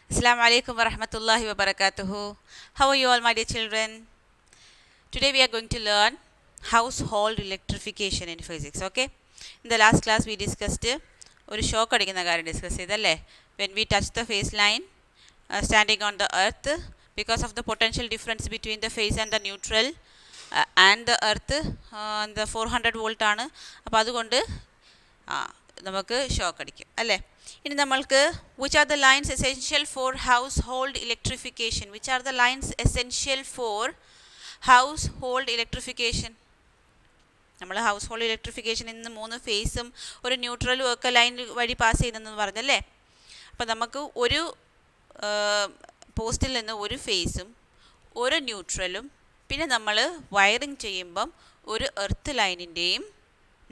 Assalamu alaikum wa rahmatullahi wa barakatuhu. How are you all, my dear children? Today we are going to learn household electrification in physics. Okay? In the last class we discussed ഒരു shock അടിക്കുന്ന കാര്യം discuss ചെയ്തല്ലേ. When we touch the phase line standing on the earth, because of the potential difference between the phase and the neutral and the earth, the 400 volt ആണ്. അപ്പോൾ അതുകൊണ്ട് നമുക്ക് shock അടിക്കും അല്ലേ. ഇനി നമ്മൾക്ക് which are the lines essential for house hold electrification. Which are the lines essential for house hold electrification. നമ്മൾ house hold electrification ഇന്ന് 3 ഫേസും ഒരു ന്യൂട്രലും ഒക്കെ ലൈൻ വഴി പാസ് ചെയ്യുന്നതെന്ന് പറഞ്ഞല്ലേ. അപ്പോൾ നമുക്ക് ഒരു പോസ്റ്റിൽ നിന്ന് ഒരു ഫേസും ഒരു ന്യൂട്രലും പിന്നെ നമ്മൾ വയറിങ് ചെയ്യുമ്പം ഒരു earth ലൈനിൻ്റെയും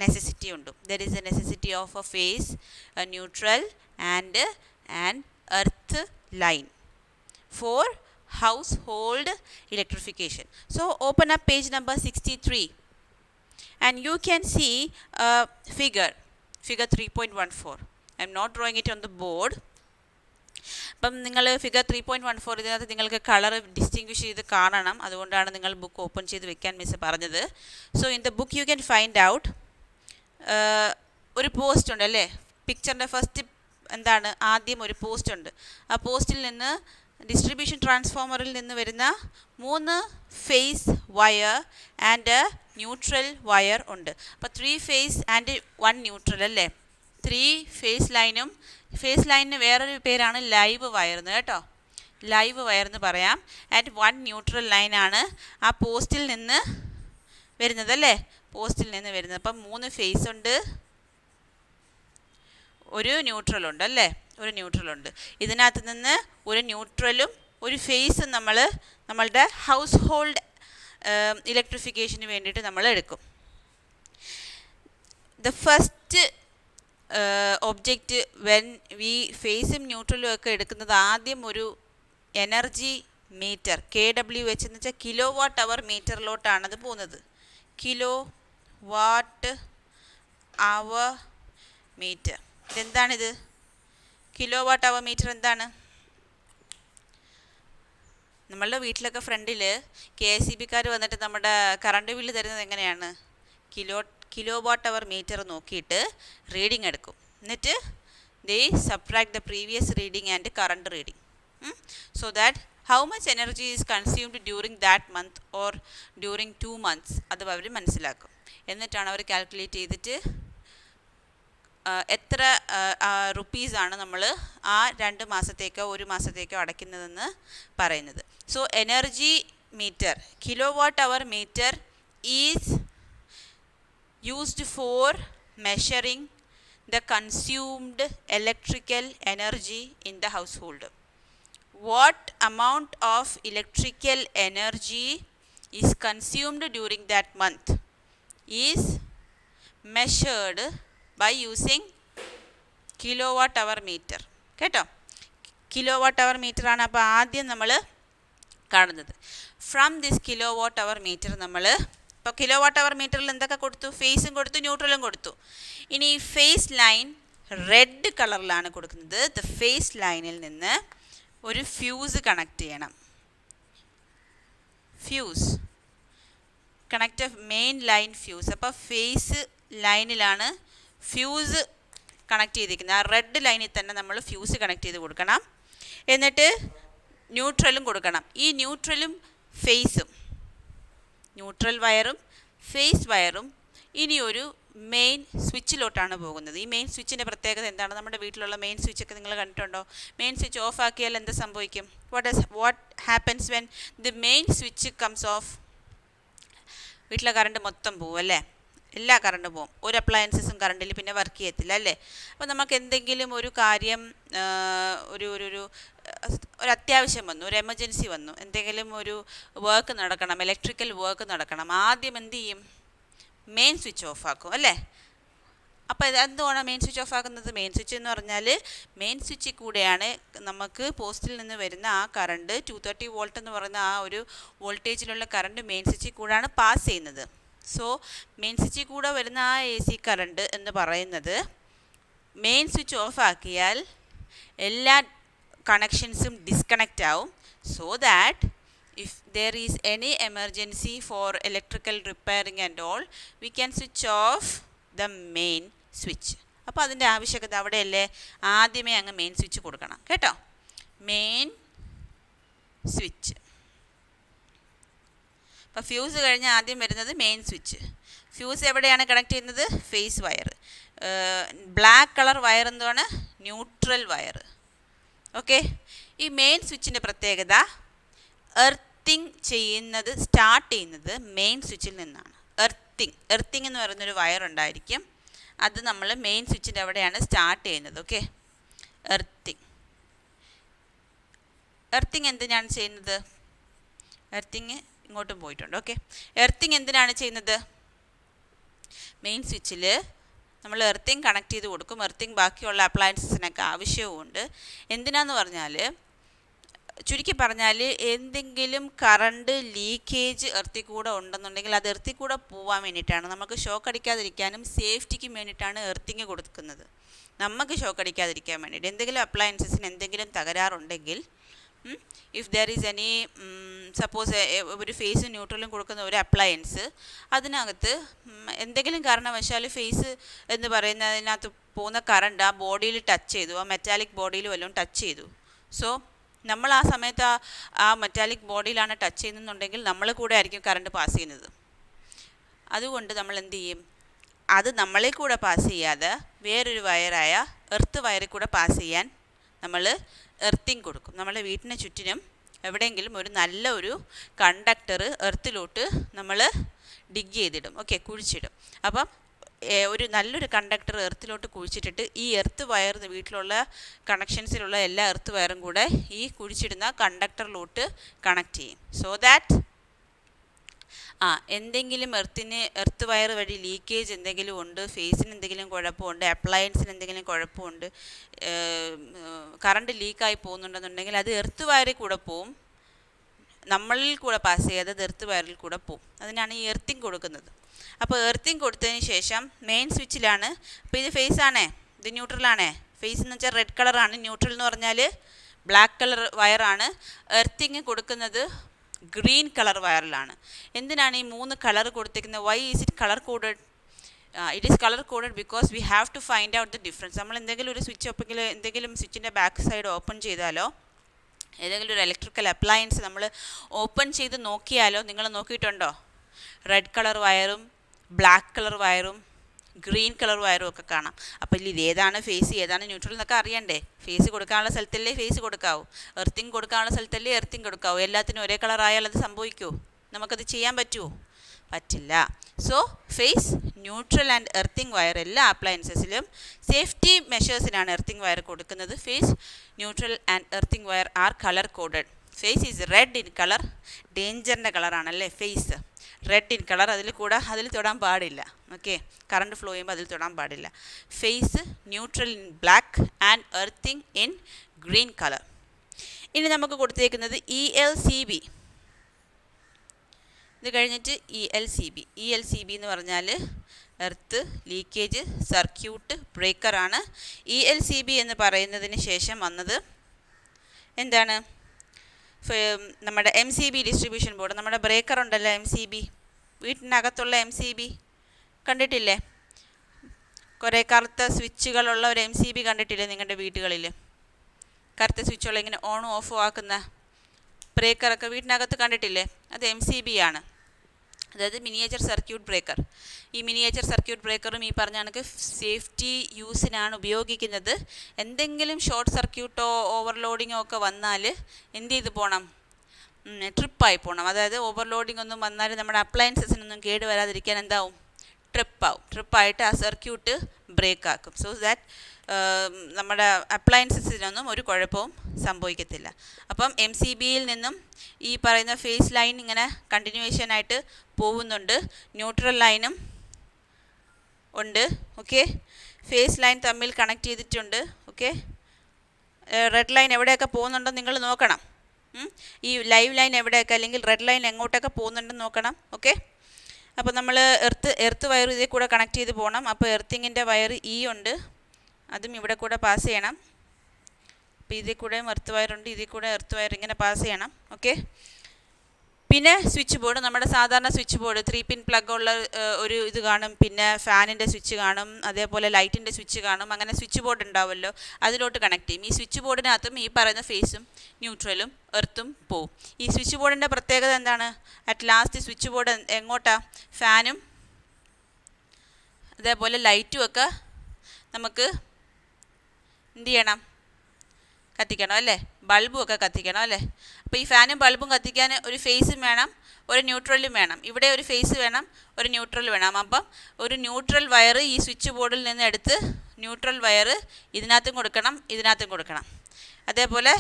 necessity undu. There is a necessity of a phase, a neutral and an earth line for household electrification. So open up page number 63 and you can see a figure 3.14. I am not drawing it on the board. അപ്പം നിങ്ങൾ figure 3.14 ഇതിനകത്ത് നിങ്ങൾക്ക് colour distinguish ചെയ്ത് കാണണം. അതുകൊണ്ടാണ് നിങ്ങൾ book open ചെയ്ത് വെക്കാൻ മിസ് പറഞ്ഞത്. So in the book you can find out ഒരു പോസ്റ്റ് ഉണ്ട് അല്ലേ. പിക്ചറിൻ്റെ ഫസ്റ്റ് എന്താണ്, ആദ്യം ഒരു പോസ്റ്റ് ഉണ്ട്. ആ പോസ്റ്റിൽ നിന്ന് ഡിസ്ട്രിബ്യൂഷൻ ട്രാൻസ്ഫോമറിൽ നിന്ന് വരുന്ന 3 face wire and neutral wire ഉണ്ട്. അപ്പോൾ 3 ഫേസ് ആൻഡ് 1 ന്യൂട്രൽ അല്ലേ. 3 ഫേസ് ലൈനും, ഫേസ് ലൈനിന് വേറൊരു പേരാണ് ലൈവ് വയർ എന്ന് കേട്ടോ, ലൈവ് വയർ എന്ന് പറയാം. ആൻഡ് 1 ന്യൂട്രൽ ലൈനാണ് ആ പോസ്റ്റിൽ നിന്ന് വരുന്നത് അല്ലേ, പോസ്റ്റിൽ നിന്ന് വരുന്നത്. അപ്പം 3 ഫേസ് ഉണ്ട്, ഒരു ന്യൂട്രലുണ്ട് അല്ലേ, ഒരു ന്യൂട്രലുണ്ട്. ഇതിനകത്ത് നിന്ന് ഒരു ന്യൂട്രലും ഒരു ഫേസും നമ്മളുടെ ഹൗസ് ഹോൾഡ് ഇലക്ട്രിഫിക്കേഷന് വേണ്ടിയിട്ട് നമ്മൾ എടുക്കും. The first object when we ഫേസും ന്യൂട്രലും ഒക്കെ എടുക്കുന്നത് ആദ്യം ഒരു എനർജി മീറ്റർ KWH എന്ന് വെച്ചാൽ കിലോ വാട്ട് അവർ മീറ്ററിലോട്ടാണത് പോകുന്നത്. Kilo watt hour metre. ഇതെന്താണിത്? Kilo watt hour metre എന്താണ്? നമ്മളുടെ വീട്ടിലൊക്കെ ഫ്രണ്ടിൽ KSEBക്കാർ വന്നിട്ട് നമ്മുടെ കറണ്ട് ബില്ല് തരുന്നത് എങ്ങനെയാണ്? കിലോ വാട്ട് അവർ മീറ്റർ നോക്കിയിട്ട് റീഡിംഗ് എടുക്കും. എന്നിട്ട് they subtract the previous reading and current reading, so that how much energy is consumed during that month or during 2 months അത് അവർ മനസ്സിലാക്കും. എന്നിട്ടാണ് അവർ കാൽക്കുലേറ്റ് ചെയ്തിട്ട് എത്ര റുപ്പീസാണ് നമ്മൾ ആ 2 മാസത്തേക്കോ 1 മാസത്തേക്കോ അടയ്ക്കുന്നതെന്ന് പറയുന്നത്. So energy meter, kilo watt hour meter is used for measuring the consumed electrical energy in the household. What amount of electrical energy is consumed during that month is measured by using kilowatt hour meter. കേട്ടോ, kilowatt hour meter ആണ് അപ്പോൾ ആദ്യം നമ്മൾ കാണുന്നത്. From this kilowatt hour meter നമ്മൾ ഇപ്പോൾ kilowatt അവർ മീറ്ററിൽ എന്തൊക്കെ കൊടുത്തു? ഫേസും കൊടുത്തു, ന്യൂട്രലും കൊടുത്തു. ഇനി ഫേസ് ലൈൻ റെഡ് കളറിലാണ് കൊടുക്കുന്നത്. ദ ഫേസ് ലൈനിൽ നിന്ന് ഒരു ഫ്യൂസ് കണക്ട് ചെയ്യണം. Fuse connect main line fuse. അപ്പോൾ ഫേസ് ലൈനിലാണ് ഫ്യൂസ് കണക്ട് ചെയ്തിരിക്കുന്നത്. ആ റെഡ് ലൈനിൽ തന്നെ നമ്മൾ ഫ്യൂസ് കണക്ട് ചെയ്ത് കൊടുക്കണം. എന്നിട്ട് ന്യൂട്രലും കൊടുക്കണം. ഈ ന്യൂട്രലും ഫേസും, ന്യൂട്രൽ വയറും ഫേസ് വയറും ഇനി ഒരു മെയിൻ സ്വിച്ചിലോട്ടാണ് പോകുന്നത്. ഈ മെയിൻ സ്വിച്ചിൻ്റെ പ്രത്യേകത എന്താണ്? നമ്മുടെ വീട്ടിലുള്ള മെയിൻ സ്വിച്ചൊക്കെ നിങ്ങൾ കണ്ടിട്ടുണ്ടോ? മെയിൻ സ്വിച്ച് ഓഫ് ആക്കിയാൽ എന്ത് സംഭവിക്കും? What happens when the main switch comes of? വീട്ടിലെ കറണ്ട് മൊത്തം പോവും അല്ലേ, എല്ലാ കറണ്ട് പോവും. ഒരു അപ്ലയൻസസും കറണ്ടിൽ പിന്നെ വർക്ക് ചെയ്യത്തില്ല അല്ലേ. അപ്പോൾ നമുക്ക് എന്തെങ്കിലും ഒരു കാര്യം, ഒരു അത്യാവശ്യം വന്നു, ഒരു എമർജൻസി വന്നു, എന്തെങ്കിലും ഒരു വർക്ക് നടക്കണം, ഇലക്ട്രിക്കൽ വർക്ക് നടക്കണം, ആദ്യം എന്ത് ചെയ്യും? മെയിൻ സ്വിച്ച് ഓഫ് ആക്കും അല്ലേ. അപ്പോൾ എന്തുകൊണ്ടാണ് മെയിൻ സ്വിച്ച് ഓഫ് ആക്കുന്നത്? മെയിൻ സ്വിച്ച് എന്ന് പറഞ്ഞാൽ മെയിൻ സ്വിച്ചിൽ കൂടെയാണ് നമുക്ക് പോസ്റ്റിൽ നിന്ന് വരുന്ന ആ കറണ്ട് 230 വോൾട്ട് എന്ന് പറയുന്ന ആ ഒരു വോൾട്ടേജിലുള്ള കറണ്ട് മെയിൻ സ്വിച്ചിൽ കൂടെയാണ് പാസ് ചെയ്യുന്നത്. സോ മെയിൻ സ്വിച്ചിൽ കൂടെ വരുന്ന ആ AC കറണ്ട് എന്ന് പറയുന്നത് മെയിൻ സ്വിച്ച് ഓഫ് ആക്കിയാൽ എല്ലാ കണക്ഷൻസും ഡിസ്കണക്റ്റ് ആവും. So that if there is any emergency for electrical repairing and all, we can switch off the main switch. അപ്പോൾ അതിൻ്റെ ആവശ്യകത അവിടെയല്ലേ, ആദ്യമേ അങ്ങ് മെയിൻ സ്വിച്ച് കൊടുക്കണം കേട്ടോ. Main switch. അപ്പോൾ ഫ്യൂസ് കഴിഞ്ഞ് ആദ്യം വരുന്നത് മെയിൻ സ്വിച്ച്. ഫ്യൂസ് എവിടെയാണ് കണക്ട് ചെയ്യുന്നത്? Phase wire. Black colour wire എന്താണ്? Neutral wire. ഓക്കെ. ഈ മെയിൻ സ്വിച്ചിൻ്റെ പ്രത്യേകത, എർത്തിങ് ചെയ്യുന്നത് സ്റ്റാർട്ട് ചെയ്യുന്നത് മെയിൻ സ്വിച്ചിൽ നിന്നാണ്. എർത്തിങ് എന്ന് പറയുന്നൊരു വയർ ഉണ്ടായിരിക്കും. അത് നമ്മൾ മെയിൻ സ്വിച്ചിൻ്റെ അവിടെയാണ് സ്റ്റാർട്ട് ചെയ്യുന്നത്. ഓക്കെ. എർത്തിങ് എന്തിനാണ് ചെയ്യുന്നത്? എർത്തിങ് ഇങ്ങോട്ടും പോയിട്ടുണ്ട്. ഓക്കെ. എർത്തിങ് എന്തിനാണ് ചെയ്യുന്നത്? മെയിൻ സ്വിച്ചിൽ നമ്മൾ എർത്തിങ് കണക്ട് ചെയ്ത് കൊടുക്കും. എർത്തിങ് ബാക്കിയുള്ള അപ്ലയൻസസിനൊക്കെ ആവശ്യവുമുണ്ട്. എന്തിനാന്ന് പറഞ്ഞാൽ, ചുരുക്കി പറഞ്ഞാൽ, എന്തെങ്കിലും കറണ്ട് ലീക്കേജ് എർത്തിൽ കൂടെ ഉണ്ടെന്നുണ്ടെങ്കിൽ അത് എർത്തിൽ കൂടെ പോകാൻ വേണ്ടിയിട്ടാണ്. നമുക്ക് ഷോക്ക് അടിക്കാതിരിക്കാനും സേഫ്റ്റിക്കും വേണ്ടിയിട്ടാണ് എർത്തിങ് കൊടുക്കുന്നത്. നമുക്ക് ഷോക്ക് അടിക്കാതിരിക്കാൻ വേണ്ടിയിട്ട്. എന്തെങ്കിലും അപ്ലയൻസസിന് എന്തെങ്കിലും തകരാറുണ്ടെങ്കിൽ, if there is any suppose ഒരു ഫേസും ന്യൂട്രലും കൊടുക്കുന്ന ഒരു അപ്ലയൻസ്, അതിനകത്ത് എന്തെങ്കിലും കാരണവശാൽ ഫേസ് എന്ന് പറയുന്നതിനകത്ത് പോകുന്ന കറണ്ട് ആ ബോഡിയിൽ ടച്ച് ചെയ്തു, ആ മെറ്റാലിക് ബോഡിയിൽ വല്ലതും ടച്ച് ചെയ്തു. സോ നമ്മൾ ആ സമയത്ത് ആ മെറ്റാലിക് ബോഡിയിലാണ് ടച്ച് ചെയ്യുന്നുണ്ടെങ്കിൽ നമ്മൾ കൂടെ ആയിരിക്കും കറണ്ട് പാസ് ചെയ്യുന്നത്. അതുകൊണ്ട് നമ്മൾ എന്ത് ചെയ്യും? അത് നമ്മളെ കൂടെ പാസ് ചെയ്യാതെ വേറൊരു വയറായ എർത്ത് വയറിൽ കൂടെ പാസ് ചെയ്യാൻ നമ്മൾ എർത്തിങ് കൊടുക്കും. നമ്മുടെ വീട്ടിന് ചുറ്റിനും എവിടെയെങ്കിലും ഒരു നല്ല ഒരു കണ്ടക്ടർ എർത്തിലോട്ട് നമ്മൾ ഡിഗ് ചെയ്തിടും. ഓക്കെ, കുഴിച്ചിടും. അപ്പം ഒരു നല്ലൊരു കണ്ടക്ടർ എർത്തിലോട്ട് കുഴിച്ചിട്ടിട്ട് ഈ എർത്ത് വയർ വീട്ടിലുള്ള കണക്ഷൻസിലുള്ള എല്ലാ എർത്ത് വയറും കൂടെ ഈ കുഴിച്ചിടുന്ന കണ്ടക്ടറിലോട്ട് കണക്ട് ചെയ്യും. സോ ദാറ്റ് എന്തെങ്കിലും എർത്ത് വയർ വഴി ലീക്കേജ് എന്തെങ്കിലും ഉണ്ട്, ഫേസിന് എന്തെങ്കിലും കുഴപ്പമുണ്ട്, അപ്ലയൻസിന് എന്തെങ്കിലും കുഴപ്പമുണ്ട്, കറണ്ട് ലീക്കായി പോകുന്നുണ്ടെന്നുണ്ടെങ്കിൽ അത് എർത്ത് വയറിൽ കൂടെ പോവും, നമ്മളിൽ കൂടെ പാസ് ചെയ്യാതെ അത് എർത്ത് വയറിൽ കൂടെ പോവും. അതിനാണ് ഈ എർത്തിങ് കൊടുക്കുന്നത്. അപ്പോൾ എർത്തിങ് കൊടുത്തതിന് ശേഷം മെയിൻ സ്വിച്ചിലാണ്. അപ്പോൾ ഇത് ഫേസ് ആണേ, ഇത് ന്യൂട്രലാണേ. ഫേസ് എന്ന് വെച്ചാൽ റെഡ് കളറാണ്, ന്യൂട്രൽ എന്ന് പറഞ്ഞാൽ ബ്ലാക്ക് കളർ വയറാണ്. എർത്തിങ് കൊടുക്കുന്നത് ഗ്രീൻ കളർ വയറിലാണ്. എന്തിനാണ് ഈ 3 കളർ കൊടുത്തിരിക്കുന്നത്? Why is it colour coded? It is colour coded because we have to find out the difference. നമ്മൾ എന്തെങ്കിലും ഒരു സ്വിച്ച് ഓപ്പെങ്കിൽ എന്തെങ്കിലും സ്വിച്ചിൻ്റെ ബാക്ക് സൈഡ് ഓപ്പൺ ചെയ്താലോ, ഏതെങ്കിലും ഒരു ഇലക്ട്രിക്കൽ അപ്ലയൻസ് നമ്മൾ ഓപ്പൺ ചെയ്ത് നോക്കിയാലോ, നിങ്ങൾ നോക്കിയിട്ടുണ്ടോ? റെഡ് കളർ വയറും ബ്ലാക്ക് കളർ വയറും ഗ്രീൻ കളർ വയറും ഒക്കെ കാണാം. അപ്പോൾ ഇത് ഏതാണ് ഫേസ്, ഏതാണ് ന്യൂട്രൽ എന്നൊക്കെ അറിയണ്ടേ? ഫേസ് കൊടുക്കാനുള്ള സ്ഥലത്തല്ലേ ഫേസ് കൊടുക്കാവൂ, എർത്തിങ് കൊടുക്കാനുള്ള സ്ഥലത്തല്ലേ എർത്തിങ് കൊടുക്കാവൂ. എല്ലാത്തിനും ഒരേ കളറായാൽ അത് സംഭവിക്കുമോ? നമുക്കത് ചെയ്യാൻ പറ്റുമോ? പറ്റില്ല. So phase, neutral and earthing wire എല്ലാ അപ്ലയൻസസിലും സേഫ്റ്റി മെഷേഴ്സിനാണ് എർത്തിങ് വയർ കൊടുക്കുന്നത്. Phase, neutral and earthing wire are colour coded. Phase is red in colour, ഡേഞ്ചറിൻ്റെ കളറാണല്ലേ ഫേസ്, റെഡ് ഇൻ കളർ. അതിൽ തൊടാൻ പാടില്ല. ഓക്കെ, കറണ്ട് ഫ്ലോ ചെയ്യുമ്പോൾ അതിൽ തൊടാൻ പാടില്ല. Phase, neutral in black and earthing in green colour. ഇനി നമുക്ക് കൊടുത്തേക്കുന്നത് ELCB. ഇത് കഴിഞ്ഞിട്ട് ELCB. ELCB എന്ന് പറഞ്ഞാൽ എർത്ത് ലീക്കേജ് സർക്യൂട്ട് ബ്രേക്കറാണ്. ELCB എന്ന് പറയുന്നതിന് ശേഷം വന്നത് എന്താണ്? നമ്മുടെ MCB ഡിസ്ട്രിബ്യൂഷൻ ബോർഡ്. നമ്മുടെ ബ്രേക്കർ ഉണ്ടല്ലോ MCB, വീട്ടിനകത്തുള്ള MCB കണ്ടിട്ടില്ലേ? കുറേ കറുത്ത സ്വിച്ചുകളുള്ള ഒരു MCB കണ്ടിട്ടില്ലേ നിങ്ങളുടെ വീടുകളിൽ? കറുത്ത സ്വിച്ചുള്ള ഇങ്ങനെ ഓണും ഓഫും ആക്കുന്ന ബ്രേക്കറൊക്കെ വീട്ടിനകത്ത് കണ്ടിട്ടില്ലേ? അത് MCB ആണ്, അതായത് മിനിയേച്ചർ സർക്യൂട്ട് ബ്രേക്കർ. ഈ മിനിയേച്ചർ സർക്യൂട്ട് ബ്രേക്കറും ഈ പറഞ്ഞ കണക്ക് സേഫ്റ്റി യൂസിനാണ് ഉപയോഗിക്കുന്നത്. എന്തെങ്കിലും ഷോർട്ട് സർക്യൂട്ടോ ഓവർലോഡിങ്ങോ ഒക്കെ വന്നാൽ എന്ത് ചെയ്ത് പോകണം? ട്രിപ്പായി പോകണം. അതായത് ഓവർലോഡിംഗ് ഒന്നും വന്നാൽ നമ്മുടെ അപ്ലയൻസസിനൊന്നും കേട് വരാതിരിക്കാൻ എന്താവും? ട്രിപ്പാവും. ട്രിപ്പായിട്ട് ആ സർക്യൂട്ട് ബ്രേക്ക് ആക്കും. സോ ദാറ്റ് നമ്മുടെ അപ്ലയൻസസിനൊന്നും ഒരു കുഴപ്പവും സംഭവിക്കത്തില്ല. അപ്പം MCBയിൽ നിന്നും ഈ പറയുന്ന ഫേസ് ലൈൻ ഇങ്ങനെ കണ്ടിന്യൂവേഷനായിട്ട് പോകുന്നുണ്ട്, ന്യൂട്രൽ ലൈനും ഉണ്ട്. ഓക്കെ, ഫേസ് ലൈൻ തമ്മിൽ കണക്ട് ചെയ്തിട്ടുണ്ട്. ഓക്കെ, റെഡ് ലൈൻ എവിടെയൊക്കെ പോകുന്നുണ്ടോ നിങ്ങൾ നോക്കണം. ഈ ലൈവ് ലൈൻ എവിടെയൊക്കെ അല്ലെങ്കിൽ റെഡ് ലൈൻ എങ്ങോട്ടൊക്കെ പോകുന്നുണ്ടെന്ന് നോക്കണം. ഓക്കെ, അപ്പോൾ നമ്മൾ എർത്ത് വയർ ഇതിൽ കൂടെ കണക്ട് ചെയ്ത് പോകണം. അപ്പോൾ എർത്തിങ്ങിൻ്റെ വയർ E ഉണ്ട്, അതും ഇവിടെ കൂടെ പാസ് ചെയ്യണം. അപ്പോൾ ഇതിൽ കൂടെയും എർത്ത് വയറുണ്ട്, ഇതിൽ കൂടെ എർത്ത് വയർ ഇങ്ങനെ പാസ് ചെയ്യണം. ഓക്കെ. പിന്നെ സ്വിച്ച് ബോർഡ്, നമ്മുടെ സാധാരണ സ്വിച്ച് ബോർഡ് 3 പിൻ പ്ലഗ് ഉള്ള ഒരു ഇത് കാണും. പിന്നെ ഫാനിൻ്റെ സ്വിച്ച് കാണും, അതേപോലെ ലൈറ്റിൻ്റെ സ്വിച്ച് കാണും. അങ്ങനെ സ്വിച്ച് ബോർഡ് ഉണ്ടാവുമല്ലോ, അതിലോട്ട് കണക്ട് ചെയ്യും. ഈ സ്വിച്ച് ബോർഡിനകത്തും ഈ പറയുന്ന ഫേസും ന്യൂട്രലും എർത്തും പോവും. ഈ സ്വിച്ച് ബോർഡിൻ്റെ പ്രത്യേകത എന്താണ്? അറ്റ് ലാസ്റ്റ് സ്വിച്ച് ബോർഡ് എങ്ങോട്ടാ? ഫാനും അതേപോലെ ലൈറ്റും ഒക്കെ നമുക്ക് എന്ത് ചെയ്യണം? കത്തിക്കണം അല്ലേ? ബൾബും ഒക്കെ കത്തിക്കണം അല്ലേ? അപ്പോൾ ഈ ഫാനും ബൾബും കത്തിക്കാൻ ഒരു ഫേസും വേണം, ഒരു ന്യൂട്രലും വേണം. ഇവിടെ ഒരു ഫേസ് വേണം, ഒരു ന്യൂട്രൽ വേണം. അപ്പം ഒരു ന്യൂട്രൽ വയർ ഈ സ്വിച്ച് ബോർഡിൽ നിന്ന് എടുത്ത് ന്യൂട്രൽ വയർ ഇതിനകത്തും കൊടുക്കണം, ഇതിനകത്തും കൊടുക്കണം. അതേപോലെ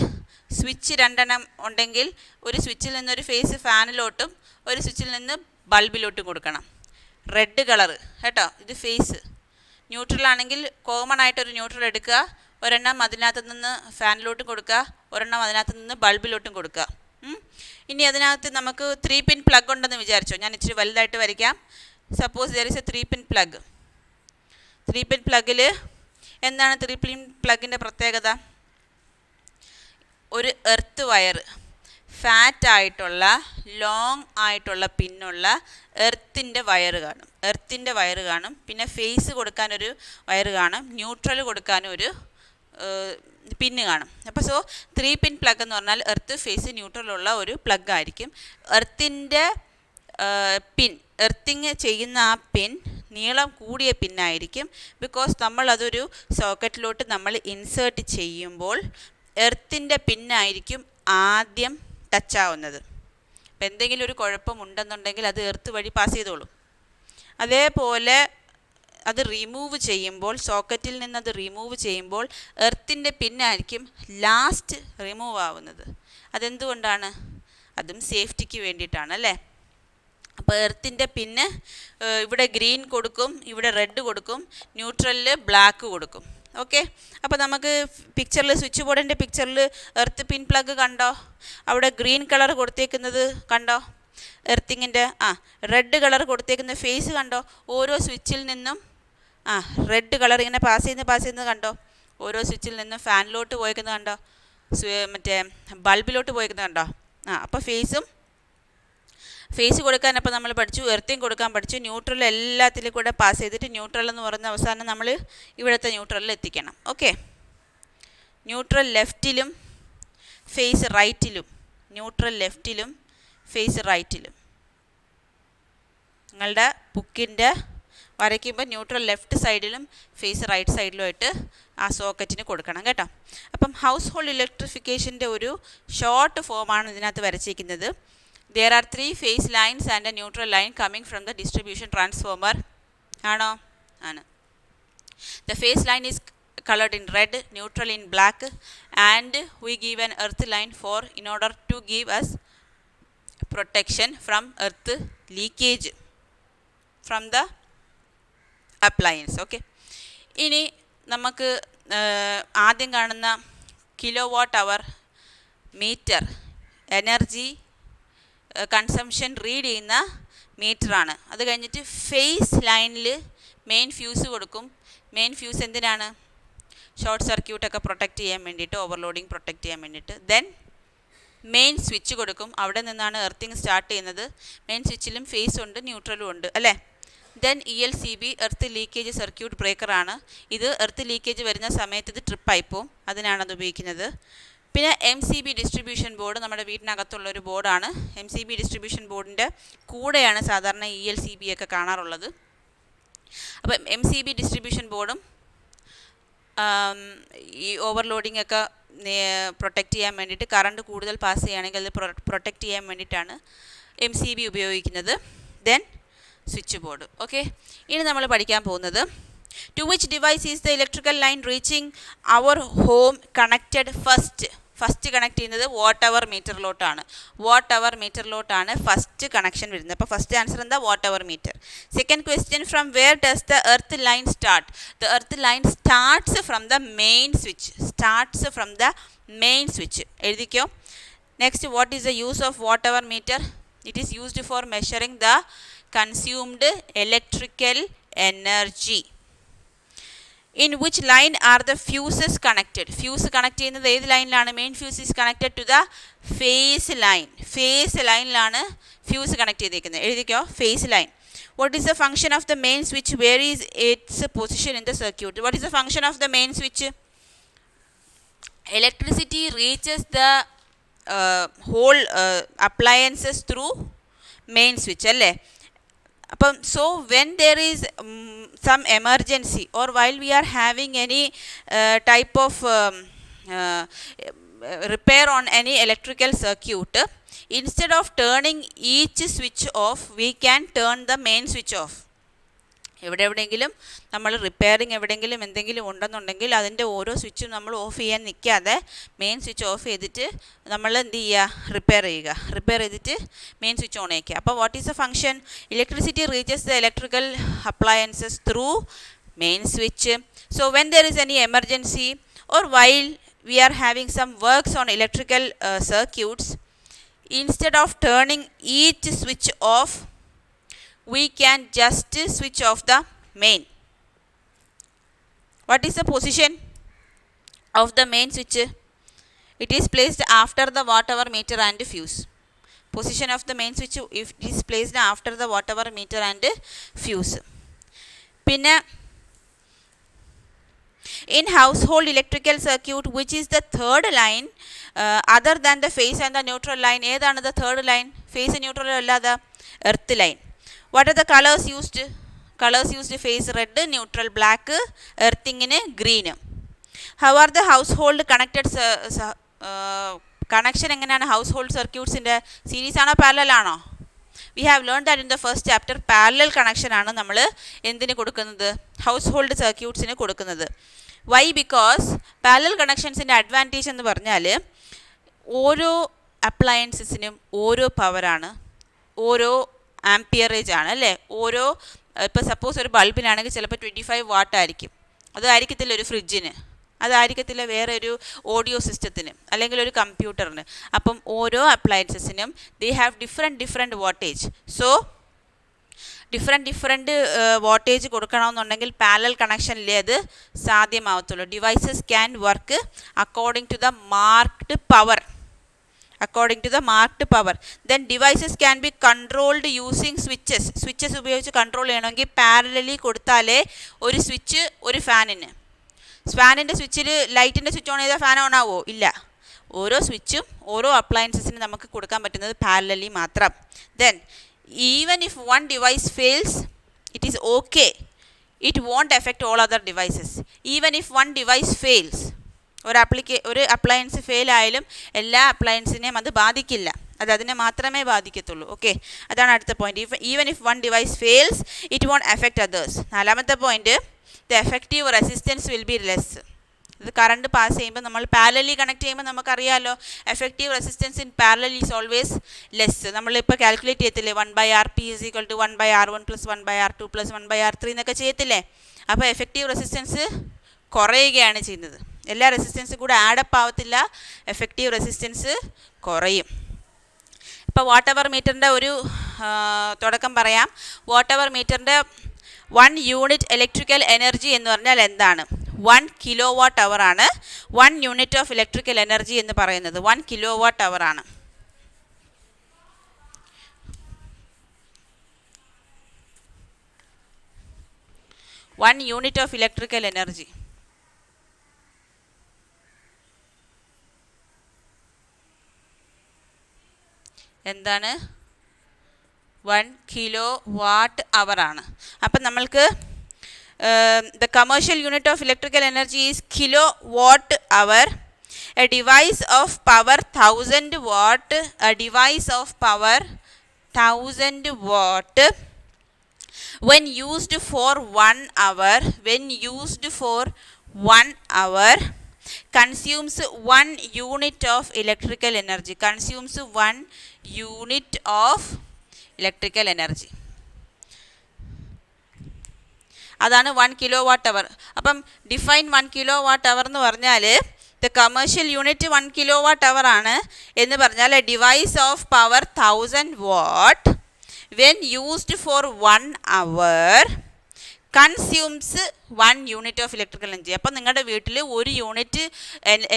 സ്വിച്ച് 2 ഉണ്ടെങ്കിൽ ഒരു സ്വിച്ചിൽ നിന്നൊരു ഫേസ് ഫാനിലോട്ടും ഒരു സ്വിച്ചിൽ നിന്ന് ബൾബിലോട്ടും കൊടുക്കണം. റെഡ് കളറ് കേട്ടോ, ഇത് ഫേസ്. ന്യൂട്രൽ ആണെങ്കിൽ കോമൺ ആയിട്ടൊരു ന്യൂട്രൽ എടുക്കുക, ഒരെണ്ണം അതിനകത്ത് നിന്ന് ഫാനിലോട്ടും കൊടുക്കുക, ഒരെണ്ണം അതിനകത്ത് നിന്ന് ബൾബിലോട്ടും കൊടുക്കുക. ഇനി അതിനകത്ത് നമുക്ക് 3 പിൻ പ്ലഗ് ഉണ്ടെന്ന് വിചാരിച്ചോ. ഞാൻ ഇച്ചിരി വലുതായിട്ട് വരയ്ക്കാം. Suppose there is A 3 pin plug. 3 പിൻ പ്ലഗിൽ എന്താണ് 3 പിൻ പ്ലഗിൻ്റെ പ്രത്യേകത? ഒരു എർത്ത് വയർ, ഫാറ്റ് ആയിട്ടുള്ള ലോങ് ആയിട്ടുള്ള പിന്നുള്ള എർത്തിൻ്റെ വയർ കാണും. പിന്നെ ഫേസ് കൊടുക്കാനൊരു വയർ കാണും, ന്യൂട്രൽ കൊടുക്കാനൊരു പിന്ന് കാണും. അപ്പോൾ 3 പിൻ പ്ലഗ് എന്ന് പറഞ്ഞാൽ എർത്ത്, ഫേസ്, ന്യൂട്രലുള്ള ഒരു പ്ലഗ് ആയിരിക്കും. എർത്തിൻ്റെ എർത്തിങ് ചെയ്യുന്ന ആ പിൻ നീളം കൂടിയ പിന്നായിരിക്കും. ബിക്കോസ് നമ്മളതൊരു സോക്കറ്റിലോട്ട് നമ്മൾ ഇൻസേർട്ട് ചെയ്യുമ്പോൾ എർത്തിൻ്റെ പിന്നായിരിക്കും ആദ്യം ടച്ച് ആവുന്നത്. അപ്പോൾ എന്തെങ്കിലും ഒരു കുഴപ്പമുണ്ടെന്നുണ്ടെങ്കിൽ അത് എർത്ത് വഴി പാസ് ചെയ്തോളും. അതേപോലെ അത് റിമൂവ് ചെയ്യുമ്പോൾ, സോക്കറ്റിൽ നിന്ന് അത് റിമൂവ് ചെയ്യുമ്പോൾ എർത്തിൻ്റെ പിന്നായിരിക്കും ലാസ്റ്റ് റിമൂവ് ആവുന്നത്. അതെന്തുകൊണ്ടാണ്? അതും സേഫ്റ്റിക്ക് വേണ്ടിയിട്ടാണ് അല്ലേ? അപ്പോൾ എർത്തിൻ്റെ പിന്ന് ഇവിടെ ഗ്രീൻ കൊടുക്കും, ഇവിടെ റെഡ് കൊടുക്കും, ന്യൂട്രലിൽ ബ്ലാക്ക് കൊടുക്കും. ഓക്കെ. അപ്പോൾ നമുക്ക് പിക്ചറിൽ, സ്വിച്ച് ബോർഡിൻ്റെ പിക്ചറിൽ എർത്ത് പിൻ പ്ലഗ് കണ്ടോ? അവിടെ ഗ്രീൻ കളർ കൊടുത്തേക്കുന്നത് കണ്ടോ? എർത്തിങ്ങിൻ്റെ റെഡ് കളർ കൊടുത്തേക്കുന്ന ഫേസ് കണ്ടോ? ഓരോ സ്വിച്ചിൽ നിന്നും റെഡ് കളർ ഇങ്ങനെ പാസ് ചെയ്യുന്നത് കണ്ടോ? ഓരോ സ്വിച്ചിൽ നിന്നും ഫാനിലോട്ട് പോയേക്കുന്നത് കണ്ടോ? മറ്റേ ബൾബിലോട്ട് പോയേക്കുന്നത് കണ്ടോ? അപ്പോൾ ഫേസ് കൊടുക്കാൻ അപ്പോൾ നമ്മൾ പഠിച്ചു, എർത്തിങ് കൊടുക്കാൻ പഠിച്ചു. ന്യൂട്രൽ എല്ലാത്തിലും കൂടെ പാസ് ചെയ്തിട്ട് ന്യൂട്രൽ എന്ന് പറയുന്ന അവസാനം നമ്മൾ ഇവിടുത്തെ ന്യൂട്രലിൽ എത്തിക്കണം. ഓക്കെ. ന്യൂട്രൽ ലെഫ്റ്റിലും ഫേസ് റൈറ്റിലും, ന്യൂട്രൽ ലെഫ്റ്റിലും ഫേസ് റൈറ്റിലും. നിങ്ങളുടെ ബുക്കിൻ്റെ വരയ്ക്കുമ്പോൾ ന്യൂട്രൽ ലെഫ്റ്റ് സൈഡിലും ഫേസ് റൈറ്റ് സൈഡിലുമായിട്ട് ആ സോക്കറ്റിന് കൊടുക്കണം കേട്ടോ. അപ്പം ഹൗസ് ഹോൾഡ് ഇലക്ട്രിഫിക്കേഷൻ്റെ ഒരു ഷോർട്ട് ഫോമാണ് ഇതിനകത്ത് വരച്ചിരിക്കുന്നത്. There are 3 phase lines and a neutral line coming from the distribution transformer. ആണോ? ആണ്. The phase line is colored in red, neutral in black, and we give an earth line in order to give us protection from earth leakage from the appliance. Okay. ഇനി നമുക്ക് ആദ്യം കാണുന്ന kilowatt hour metre, energy consumption read ചെയ്യുന്ന മീറ്ററാണ്. അത് കഴിഞ്ഞിട്ട് face ലൈനിൽ main fuse കൊടുക്കും. മെയിൻ ഫ്യൂസ് എന്തിനാണ്? ഷോർട്ട് സർക്യൂട്ടൊക്കെ പ്രൊട്ടക്റ്റ് ചെയ്യാൻ വേണ്ടിയിട്ട്, ഓവർലോഡിങ് പ്രൊട്ടക്റ്റ് ചെയ്യാൻ വേണ്ടിയിട്ട്. ദെൻ മെയിൻ സ്വിച്ച് കൊടുക്കും. അവിടെ നിന്നാണ് എർത്തിങ് സ്റ്റാർട്ട് ചെയ്യുന്നത്. മെയിൻ സ്വിച്ചിലും ഫേസ് ഉണ്ട്, ന്യൂട്രലും ഉണ്ട് അല്ലേ? Then ELCB, earth leakage circuit ബ്രേക്കറാണ്. ഇത് എർത്ത് ലീക്കേജ് വരുന്ന സമയത്ത് ഇത് ട്രിപ്പായിപ്പോവും, അതിനാണ് അത് ഉപയോഗിക്കുന്നത്. പിന്നെ MCB ഡിസ്ട്രിബ്യൂഷൻ ബോർഡ് നമ്മുടെ വീട്ടിനകത്തുള്ളൊരു ബോർഡാണ്. MCB ഡിസ്ട്രിബ്യൂഷൻ ബോർഡിൻ്റെ കൂടെയാണ് സാധാരണ ELCB ഒക്കെ കാണാറുള്ളത്. അപ്പം MCB ഡിസ്ട്രിബ്യൂഷൻ ബോർഡും ഈ ഓവർലോഡിംഗ് ഒക്കെ പ്രൊട്ടക്റ്റ് ചെയ്യാൻ വേണ്ടിയിട്ട്, കറണ്ട് കൂടുതൽ പാസ് ചെയ്യുകയാണെങ്കിൽ അത് പ്രൊട്ടക്റ്റ് ചെയ്യാൻ വേണ്ടിയിട്ടാണ് MCB ഉപയോഗിക്കുന്നത്. Then switch board. ഓക്കെ. ഇനി നമ്മൾ പഠിക്കാൻ പോകുന്നത് to which device is the electrical line reaching our home connected first connect ചെയ്യുന്നത് വാട്ട് അവർ മീറ്ററിലോട്ടാണ്. വാട്ട് അവർ മീറ്ററിലോട്ടാണ് ഫസ്റ്റ് കണക്ഷൻ വരുന്നത്. അപ്പോൾ ഫസ്റ്റ് ആൻസർ എന്താ? Watt hour meter. Second question, from where does the earth line start? The earth line starts from the main switch. എഴുതിക്കോ. Next, what is the use of watt hour meter? It is used for measuring the consumed electrical energy. In which line are the fuses connected? Fuse connect ചെയ്യുന്നത് ഏത് ലൈനിലാണ്? Main fuse is connected to the phase line. Phase ലൈനിലാണ് fuse connect ചെയ്തേക്കുന്നത്. എഴുതിക്കോ, phase line. What is the function of the main switch? Where is its position in the circuit? What is the function of the main switch? Electricity reaches the whole appliances through main switch അല്ലേ? അപ്പം so when there is some emergency or while we are having any type of repair on any electrical circuit, instead of turning each switch off, we can turn the main switch off. എവിടെയെങ്കിലും നമ്മൾ repairing എവിടെയെങ്കിലും എന്തെങ്കിലും ഉണ്ടെന്നുണ്ടെങ്കിൽ അതിൻ്റെ ഓരോ സ്വിച്ചും നമ്മൾ of ചെയ്യാൻ നിൽക്കാതെ മെയിൻ സ്വിച്ച് ഓഫ് ചെയ്തിട്ട് നമ്മൾ എന്ത് ചെയ്യുക? റിപ്പയർ ചെയ്യുക. റിപ്പയർ ചെയ്തിട്ട് മെയിൻ സ്വിച്ച് ഓൺ ആക്കുക. അപ്പോൾ what is the function? Electricity reaches the electrical appliances through main switch. So when there is any emergency or while we are having some works on electrical circuits, instead of turning each switch off, we can just switch off the main. What is the position of the main switch? It is placed after the whatever meter and fuse. Position of the main switch, if it is placed after the whatever meter and fuse. പിന്നെ in household electrical circuit, which is the third line other than the phase and the neutral line? ഏതാണ് the third line? phase neutral അല്ലാതെ earth line. What are the colors used? Colors used: phase red, neutral black, earthingന് green. How are the household connected connection എങ്ങനെയാണ് household circuitsൻ്റെ? Series ആണോ parallel ആണോ? We have learned that in the first chapter. Parallel connection ആണ് നമ്മൾ എന്തിന് കൊടുക്കുന്നത്? Household സർക്യൂട്ട്സിന് കൊടുക്കുന്നത്. Y? Because parallel കണക്ഷൻസിൻ്റെ advantage എന്ന് പറഞ്ഞാൽ ഓരോ അപ്ലയൻസസിനും ഓരോ പവറാണ്, ഓരോ ആംപിയറേജ് ആണ് അല്ലേ? ഓരോ ഇപ്പോൾ സപ്പോസ് ഒരു ബൾബിനാണെങ്കിൽ ചിലപ്പോൾ 25 വാട്ട് ആയിരിക്കും. അതായിരിക്കത്തില്ല ഒരു ഫ്രിഡ്ജിന്, അതായിരിക്കത്തില്ല വേറെ ഒരു ഓഡിയോ സിസ്റ്റത്തിന് അല്ലെങ്കിൽ ഒരു കമ്പ്യൂട്ടറിന്. അപ്പം ഓരോ അപ്ലയൻസസിനും they have different voltage. So different voltage കൊടുക്കണമെന്നുണ്ടെങ്കിൽ പാരലൽ കണക്ഷനിലേ അത് സാധ്യമാവത്തുള്ളൂ. Devices can work according to the marked power. Then devices can be controlled using switches ഉപയോഗിച്ച് കൺട്രോൾ ചെയ്യണമെങ്കിൽ പാരലലി കൊടുത്താലേ ഒരു സ്വിച്ച് ഒരു ഫാനിൻ്റെ സ്വിച്ചിൽ ലൈറ്റിൻ്റെ സ്വിച്ച് ഓൺ ചെയ്താൽ ഫാൻ ഓൺ ആവുമോ? ഇല്ല. ഓരോ സ്വിച്ചും ഓരോ അപ്ലയൻസസിന് നമുക്ക് കൊടുക്കാൻ പറ്റുന്നത് പാരലലി മാത്രം. Then even if one device fails, it is okay, it won't effect all other devices. Even if one device fails, ഒരു അപ്ലയൻസ് ഫെയിൽ ആയാലും എല്ലാ അപ്ലയൻസിനെയും അത് ബാധിക്കില്ല, അത് അതിനെ മാത്രമേ ബാധിക്കത്തുള്ളൂ. ഓക്കെ, അതാണ് അടുത്ത point. Even if one device fails, it won't affect others. നാലാമത്തെ point, the effective resistance will be less. ഇത് കറണ്ട് പാസ് ചെയ്യുമ്പോൾ നമ്മൾ പാരലലി കണക്ട് ചെയ്യുമ്പോൾ നമുക്കറിയാമല്ലോ, effective resistance in parallel is always less. നമ്മളിപ്പോൾ കാൽക്കുലേറ്റ് ചെയ്യത്തില്ലേ, 1/Rp = 1/R1 + 1/R2 + 1/R3 എന്നൊക്കെ ചെയ്യത്തില്ലേ? അപ്പോൾ എഫക്റ്റീവ് റെസിസ്റ്റൻസ് കുറയുകയാണ് ചെയ്യുന്നത്. എല്ലാ റെസിസ്റ്റൻസും കൂടെ ആഡപ്പ് ആവത്തില്ല, എഫക്റ്റീവ് റെസിസ്റ്റൻസ് കുറയും. ഇപ്പോൾ വാട്ട് മീറ്ററിൻ്റെ ഒരു തുടക്കം പറയാം. വാട്ട് മീറ്ററിൻ്റെ 1 യൂണിറ്റ് ഇലക്ട്രിക്കൽ എനർജി എന്ന് പറഞ്ഞാൽ എന്താണ്? 1 kWh ആണ് 1 യൂണിറ്റ് ഓഫ് ഇലക്ട്രിക്കൽ എനർജി എന്ന് പറയുന്നത്. 1 kWh ആണ്. One unit of electrical energy. എന്താണ്? 1 kWh ആണ്. അപ്പം നമ്മൾക്ക് the commercial unit of electrical energy is kilowatt-hour. A device of power 1000 watt, a device of power 1000 watt when used for 1 hour, consumes 1 unit of electrical energy. അതാണ് 1 kWh. അപ്പം define 1 kWh എന്ന് പറഞ്ഞാൽ the commercial unit 1 kWh ആണ് എന്ന് പറഞ്ഞാൽ A device of power 1000 watt when used for 1 hour consumes 1 unit of electrical energy. അപ്പം നിങ്ങളുടെ വീട്ടിൽ 1 യൂണിറ്റ്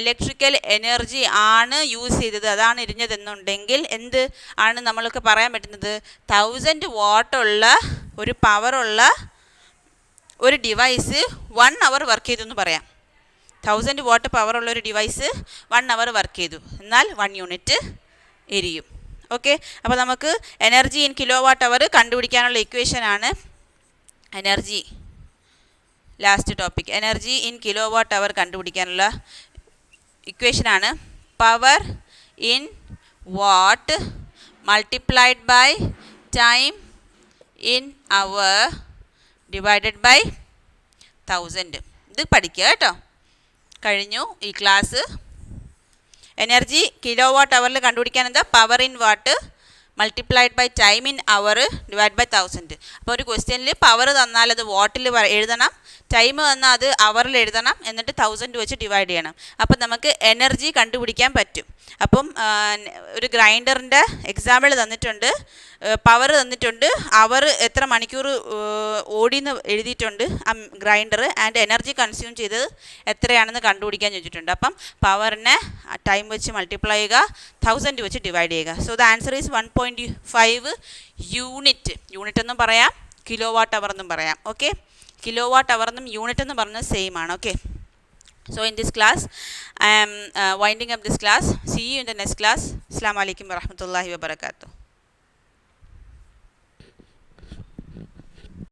ഇലക്ട്രിക്കൽ എനർജി ആണ് യൂസ് ചെയ്തത്, അതാണ് എന്നുണ്ടെങ്കിൽ എന്ത് ആണ് നമ്മൾക്ക് പറയാൻ പറ്റുന്നത്? 1000 വാട്ടുള്ള ഒരു പവറുള്ള ഒരു ഡിവൈസ് 1 അവർ വർക്ക് ചെയ്തു എന്ന് പറയാം. 1000 വാട്ട് പവറുള്ള ഒരു ഡിവൈസ് 1 അവർ വർക്ക് ചെയ്തു, എന്നാൽ 1 യൂണിറ്റ് എരിയും. ഓക്കെ, അപ്പോൾ നമുക്ക് energy in kilo what hour കണ്ടുപിടിക്കാനുള്ള ഇക്വേഷനാണ് energy. Last topic, energy in kilo what hour കണ്ടുപിടിക്കാനുള്ള ഇക്വേഷനാണ് power in watt multiplied by time in hour divided by 1000. ഇത് പഠിക്കുക കേട്ടോ. കഴിഞ്ഞു ഈ ക്ലാസ്. എനർജി കിലോ വാട്ട് അവറിൽ കണ്ടുപിടിക്കാൻ എന്താ? Power in watt multiplied by time in hour divide by 1000. അപ്പോൾ ഒരു ക്വസ്റ്റ്യനിൽ പവർ തന്നാൽ അത് വാട്ടിൽ എഴുതണം, ടൈം തന്നാൽ അത് അവറിൽ എഴുതണം, എന്നിട്ട് 1000 വെച്ച് ഡിവൈഡ് ചെയ്യണം. അപ്പം നമുക്ക് എനർജി കണ്ടുപിടിക്കാൻ പറ്റും. അപ്പം ഒരു ഗ്രൈൻഡറിൻ്റെ എക്സാമ്പിൾ തന്നിട്ടുണ്ട്, പവർ തന്നിട്ടുണ്ട്, അവർ എത്ര മണിക്കൂർ ഓടിയെന്ന് എഴുതിയിട്ടുണ്ട് ആ ഗ്രൈൻഡർ, ആൻഡ് എനർജി കൺസ്യൂം ചെയ്തത് എത്രയാണെന്ന് കണ്ടുപിടിക്കാൻ ചോദിച്ചിട്ടുണ്ട്. അപ്പം പവറിനെ ടൈം വെച്ച് മൾട്ടിപ്ലൈ ചെയ്യുക, 1000 വെച്ച് ഡിവൈഡ് ചെയ്യുക. So the answer is 1.5 unit. Unit എന്നും പറയാം, കിലോ വാട്ട് അവർ എന്നും പറയാം. ഓക്കെ, കിലോ വാട്ട് അവർ എന്നും യൂണിറ്റ് എന്ന് പറഞ്ഞത് സെയിം ആണ്. Okay, so in this class I am winding up this class. See you in the next class. Assalamu alaikum warahmatullahi wabarakatuh.